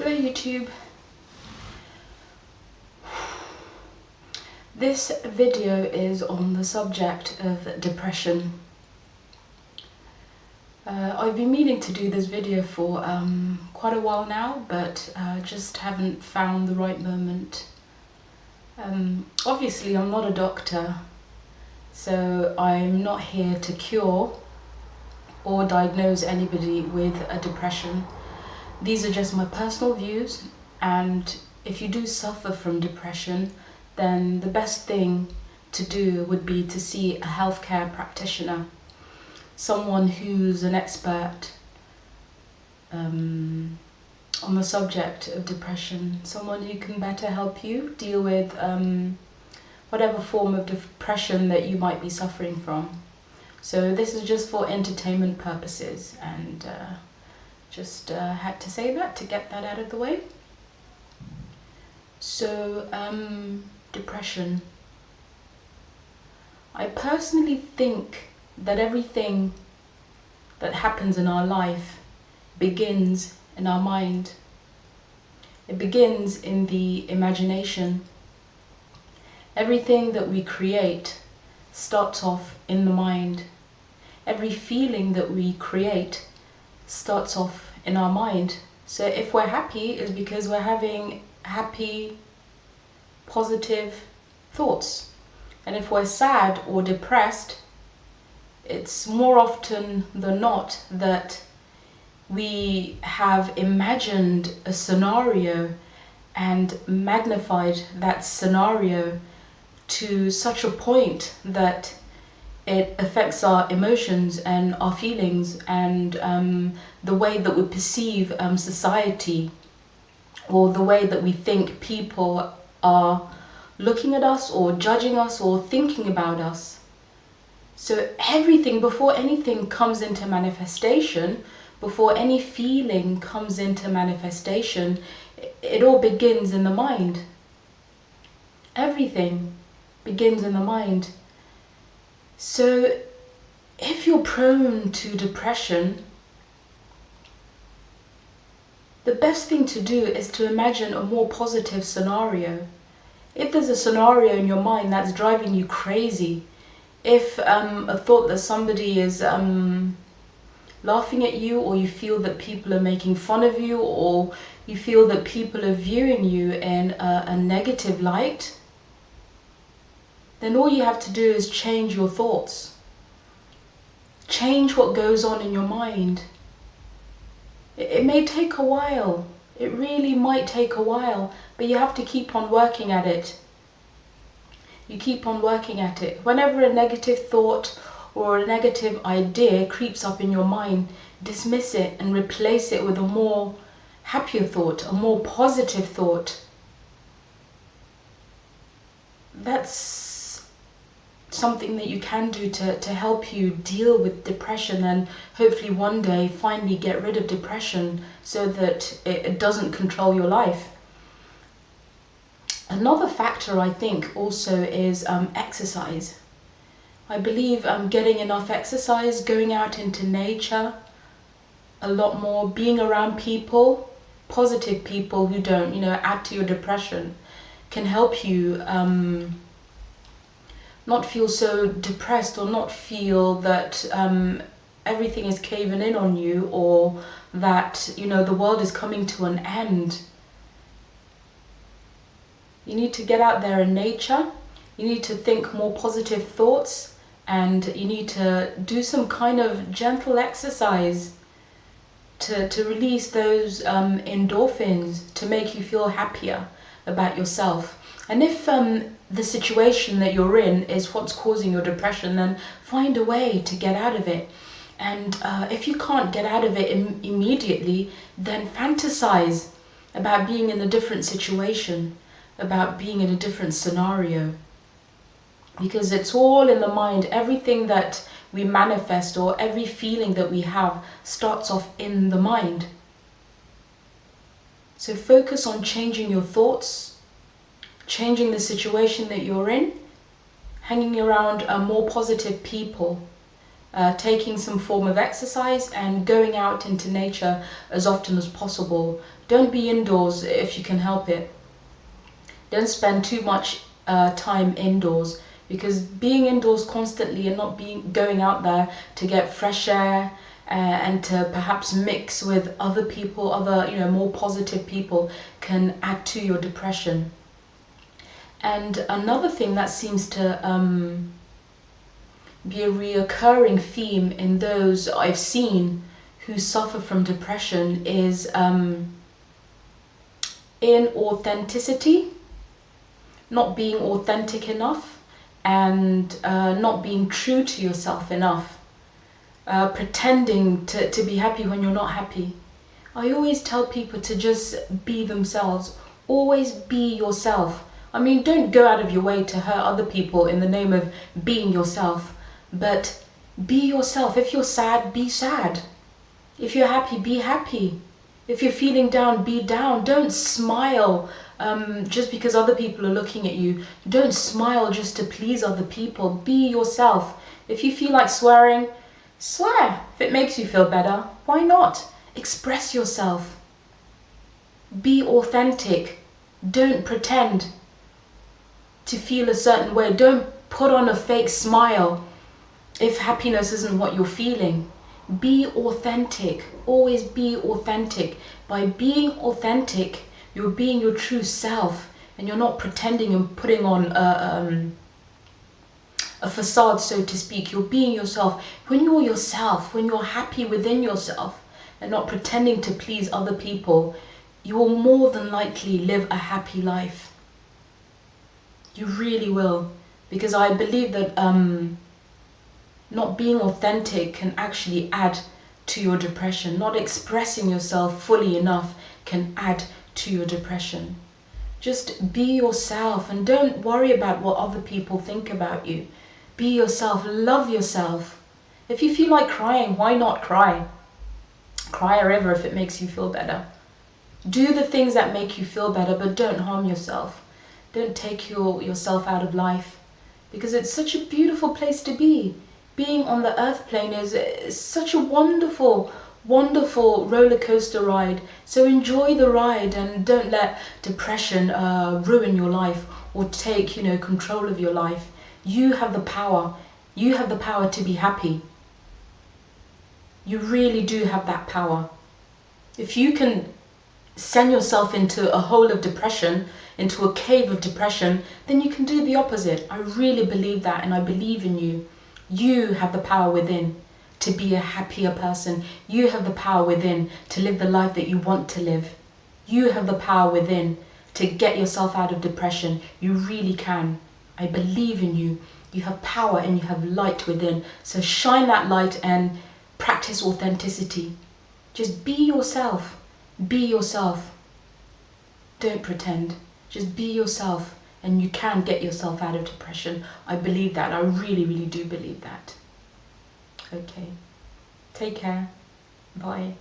Hello YouTube. This video is on the subject of depression. I've been meaning to do this video for quite a while now, but just haven't found the right moment. Obviously I'm not a doctor, so I'm not here to cure or diagnose anybody with a depression. These are just my personal views, and if you do suffer from depression, then the best thing to do would be to see a healthcare practitioner, someone who's an expert on the subject of depression, someone who can better help you deal with whatever form of depression that you might be suffering from. So this is just for entertainment purposes, and just had to say that to get that out of the way. So, depression. I personally think that everything that happens in our life begins in our mind. It begins in the imagination. Everything that we create starts off in the mind. Every feeling that we create starts off in our mind. So if we're happy, it's because we're having happy, positive thoughts. And if we're sad or depressed, it's more often than not that we have imagined a scenario and magnified that scenario to such a point that it affects our emotions and our feelings and the way that we perceive society, or the way that we think people are looking at us or judging us or thinking about us. So everything, before anything comes into manifestation, before any feeling comes into manifestation, it all begins in the mind. Everything begins in the mind. So if you're prone to depression, the best thing to do is to imagine a more positive scenario. If there's a scenario in your mind that's driving you crazy, if a thought that somebody is laughing at you, or you feel that people are making fun of you, or you feel that people are viewing you in a negative light, then all you have to do is change your thoughts. Change what goes on in your mind. It may take a while. It really might take a while, but you have to keep on working at it. You keep on working at it. Whenever a negative thought or a negative idea creeps up in your mind, dismiss it and replace it with a more happier thought, a more positive thought. That's something that you can do to help you deal with depression, and hopefully one day finally get rid of depression so that it doesn't control your life. Another factor, I think, also is exercise. I believe getting enough exercise, going out into nature a lot more, being around people, positive people who don't, add to your depression, can help you not feel so depressed, or not feel that everything is caving in on you, or that the world is coming to an end. You need to get out there in nature. You need to think more positive thoughts, and you need to do some kind of gentle exercise to release those endorphins, to make you feel happier about yourself. And if the situation that you're in is what's causing your depression, then find a way to get out of it. And if you can't get out of it immediately, then fantasize about being in a different situation, about being in a different scenario. Because it's all in the mind. Everything that we manifest, or every feeling that we have, starts off in the mind. So focus on changing your thoughts, changing the situation that you're in, hanging around more positive people, taking some form of exercise and going out into nature as often as possible. Don't be indoors if you can help it. Don't spend too much time indoors, because being indoors constantly and not going out there to get fresh air and to perhaps mix with other people, other more positive people, can add to your depression. And another thing that seems to be a reoccurring theme in those I've seen who suffer from depression is inauthenticity, not being authentic enough, and not being true to yourself enough, pretending to be happy when you're not happy. I always tell people to just be themselves. Always be yourself. I mean, don't go out of your way to hurt other people in the name of being yourself, but be yourself. If you're sad, be sad. If you're happy, be happy. If you're feeling down, be down. Don't smile just because other people are looking at you. Don't smile just to please other people. Be yourself. If you feel like swearing, swear. If it makes you feel better, why not? Express yourself. Be authentic. Don't pretend to feel a certain way. Don't put on a fake smile if happiness isn't what you're feeling. Be authentic. Always be authentic. By being authentic, you're being your true self, and you're not pretending and putting on a facade, so to speak. You're being yourself. When you're yourself, when you're happy within yourself and not pretending to please other people, you will more than likely live a happy life. You really will. Because I believe that not being authentic can actually add to your depression. Not expressing yourself fully enough can add to your depression. Just be yourself and don't worry about what other people think about you. Be yourself. Love yourself. If you feel like crying, why not cry? Cry a river if it makes you feel better. Do the things that make you feel better, but don't harm yourself. Don't take yourself out of life, because it's such a beautiful place to be. Being on the earth plane is such a wonderful, wonderful roller coaster ride. So enjoy the ride and don't let depression ruin your life or take control of your life. You have the power. You have the power to be happy. You really do have that power. If you can send yourself into a hole of depression, into a cave of depression, then you can do the opposite. I really believe that, and I believe in you. You have the power within to be a happier person. You have the power within to live the life that you want to live. You have the power within to get yourself out of depression. You really can. I believe in you. You have power and you have light within. So shine that light and practice authenticity. Just be yourself. Be yourself. Don't pretend. Just be yourself, and you can get yourself out of depression. I believe that. I really, really do believe that. Okay. Take care. Bye.